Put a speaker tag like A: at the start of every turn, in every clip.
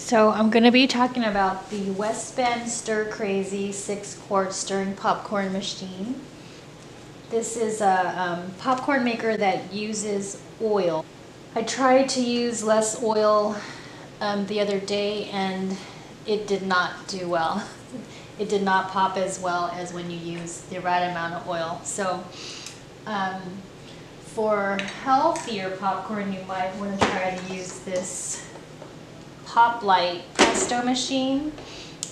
A: So I'm going to be talking about the Westbend Stir Crazy 6-quart stirring popcorn machine. This is a popcorn maker that uses oil. I tried to use less oil the other day and it did not do well. It did not pop as well as when you use the right amount of oil. So for healthier popcorn, you might want to try to use this Pop Light Presto machine,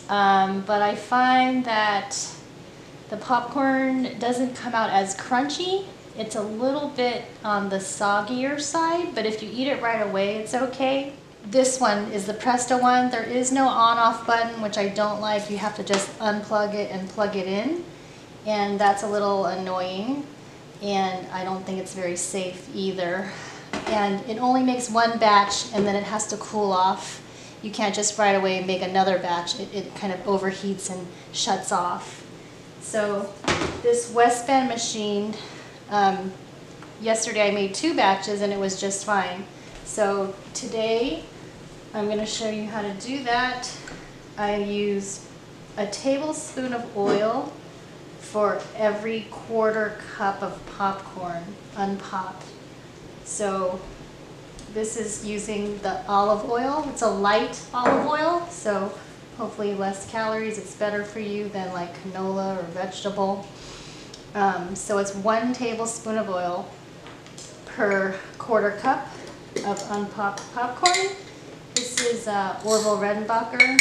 A: but I find that the popcorn doesn't come out as crunchy. It's a little bit on the soggier side, but if you eat it right away, it's okay. This one is the Presto one. There is no on-off button, which I don't like. You have to just unplug it and plug it in, and that's a little annoying, and I don't think it's very safe either. And it only makes one batch, and then it has to cool off. You can't just right away make another batch. It kind of overheats and shuts off. So this Westbend machine, yesterday I made 2 batches and it was just fine. So today I'm going to show you how to do that. I use a tablespoon of oil for every 1/4 cup of popcorn unpopped. So this is using the olive oil. It's a light olive oil, so hopefully less calories. It's better for you than like canola or vegetable. So it's 1 tablespoon of oil per 1/4 cup of unpopped popcorn. This is Orville Redenbacher.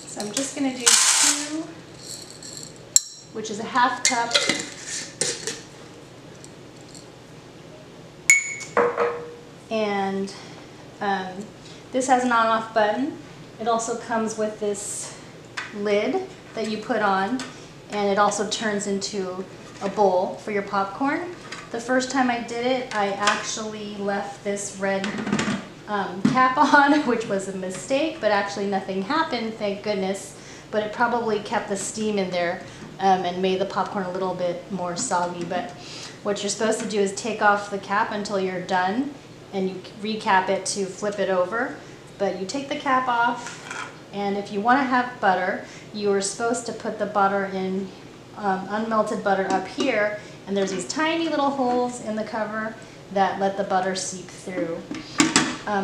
A: So I'm just going to do 2, which is a 1/2 cup. And this has an on-off button. It also comes with this lid that you put on, and it also turns into a bowl for your popcorn. The first time I did it, I actually left this red cap on, which was a mistake, but actually nothing happened, thank goodness. But it probably kept the steam in there and made the popcorn a little bit more soggy. But what you're supposed to do is take off the cap until you're done, and you recap it to flip it over. But you take the cap off, and if you want to have butter, you are supposed to put the butter in unmelted butter up here, and there's these tiny little holes in the cover that let the butter seep through.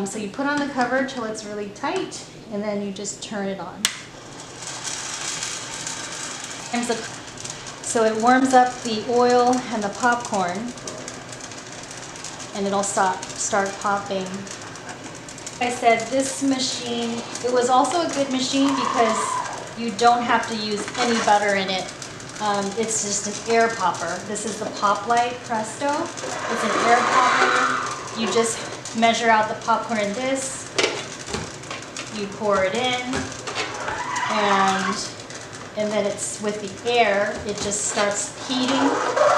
A: So you put on the cover till it's really tight, and then you just turn it on. So it warms up the oil and the popcorn, and it'll start popping. Like I said, this machine, it was also a good machine because you don't have to use any butter in it. It's just an air popper. This is the Pop Light Presto. It's an air popper. You just measure out the popcorn in this, you pour it in, and then it's with the air, it just starts heating,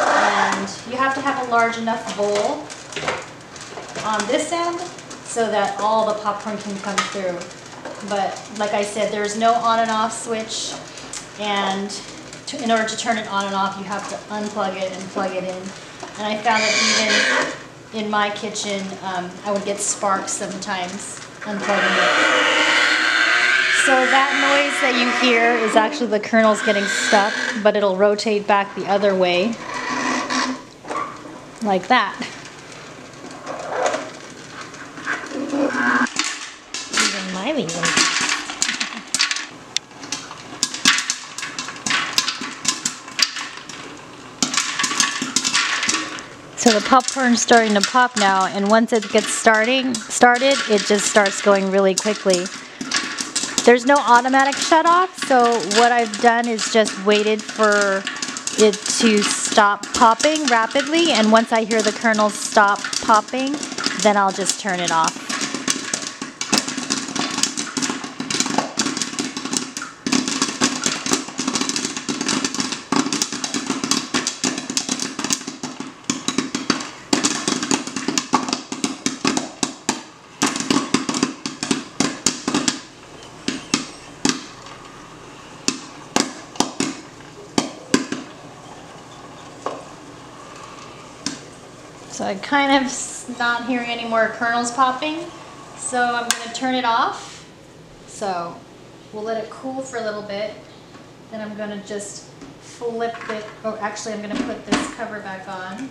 A: and you have to have a large enough bowl on this end so that all the popcorn can come through. But like I said, there's no on and off switch, and in order to turn it on and off, you have to unplug it and plug it in. And I found that even in my kitchen, I would get sparks sometimes unplugging it. So that noise that you hear is actually the kernels getting stuck, but it'll rotate back the other way, like that. Even my leaving. So the popcorn's starting to pop now, and once it gets started, it just starts going really quickly. There's no automatic shut off, so what I've done is just waited for it to stop popping rapidly, and once I hear the kernels stop popping, then I'll just turn it off. So I kind of not hearing any more kernels popping. So I'm going to turn it off. So we'll let it cool for a little bit. Then I'm going to just flip it, or actually I'm going to put this cover back on.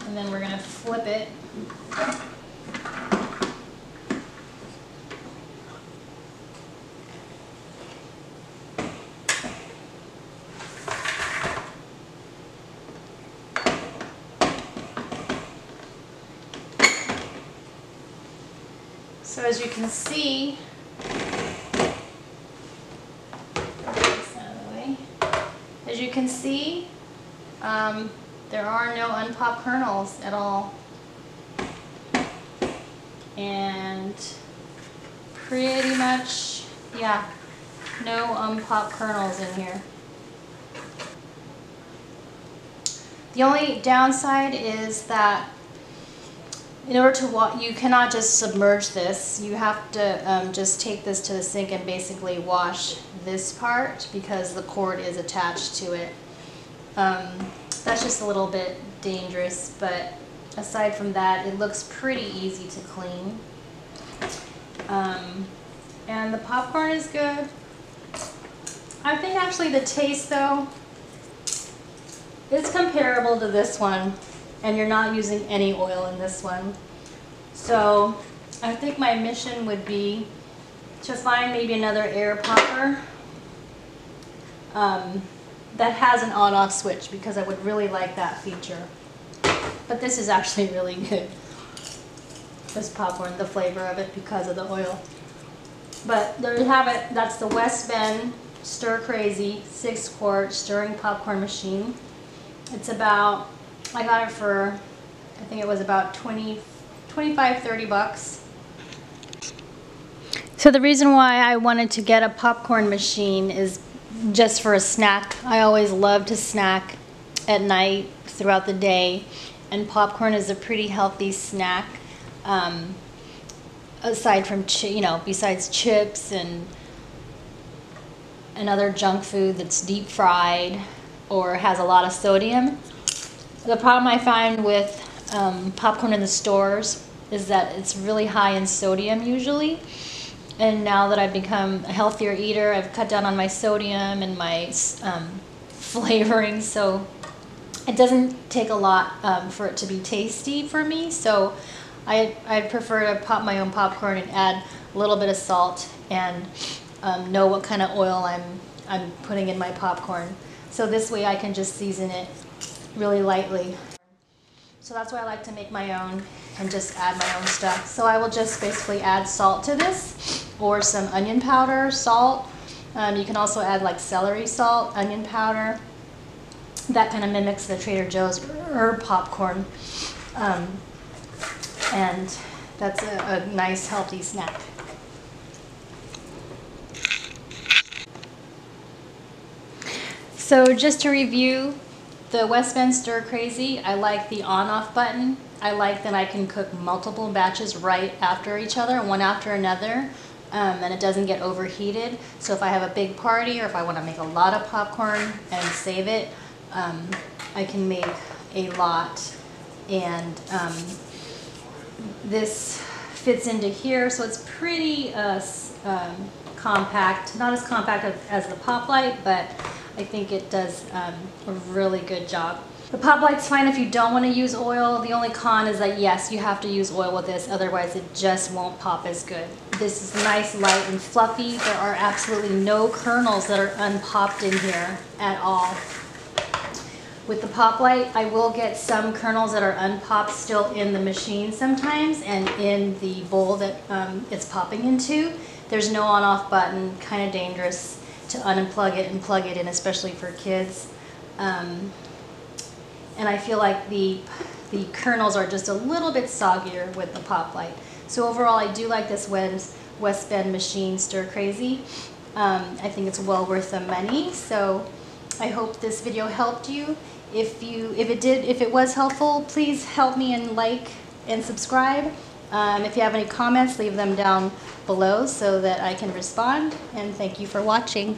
A: And then we're going to flip it. So as you can see, as you can see, there are no unpopped kernels at all, and pretty much, yeah, no unpopped kernels in here. The only downside is that in order to you cannot just submerge this. You have to just take this to the sink and basically wash this part because the cord is attached to it. That's just a little bit dangerous, but aside from that, it looks pretty easy to clean. And the popcorn is good. I think actually the taste though, it's comparable to this one, and you're not using any oil in this one. So I think my mission would be to find maybe another air popper that has an on-off switch, because I would really like that feature. But this is actually really good, this popcorn, the flavor of it, because of the oil. But there you have it. That's the Westbend Stir Crazy 6-quart stirring popcorn machine. It's about, I got it for, I think it was about 25-30 bucks. So the reason why I wanted to get a popcorn machine is just for a snack. I always love to snack at night throughout the day, and popcorn is a pretty healthy snack. Aside from, besides chips and other junk food that's deep fried or has a lot of sodium. The problem I find with popcorn in the stores is that it's really high in sodium usually. And now that I've become a healthier eater, I've cut down on my sodium and my flavoring, so it doesn't take a lot for it to be tasty for me. So I prefer to pop my own popcorn and add a little bit of salt and know what kind of oil I'm putting in my popcorn. So this way I can just season it really lightly. So that's why I like to make my own and just add my own stuff. So I will just basically add salt to this, or some onion powder, salt. You can also add like celery salt, onion powder. That kind of mimics the Trader Joe's herb popcorn. And that's a nice healthy snack. So just to review, the Westbend Stir Crazy, I like the on-off button. I like that I can cook multiple batches right after each other, one after another, and it doesn't get overheated. So if I have a big party or if I want to make a lot of popcorn and save it, I can make a lot. And this fits into here, so it's pretty compact. Not as compact as the Pop Light, but I think it does a really good job. The Pop Light's fine if you don't want to use oil. The only con is that yes, you have to use oil with this, otherwise it just won't pop as good. This is nice, light, and fluffy. There are absolutely no kernels that are unpopped in here at all. With the Pop Light, I will get some kernels that are unpopped still in the machine sometimes, and in the bowl that it's popping into. There's no on-off button, kind of dangerous to unplug it and plug it in, especially for kids. And I feel like the kernels are just a little bit soggier with the Pop Light. So overall, I do like this Westbend machine Stir Crazy. I think it's well worth the money. So I hope this video helped you. If it was helpful, please help me and like and subscribe. If you have any comments, leave them down below so that I can respond. And thank you for watching.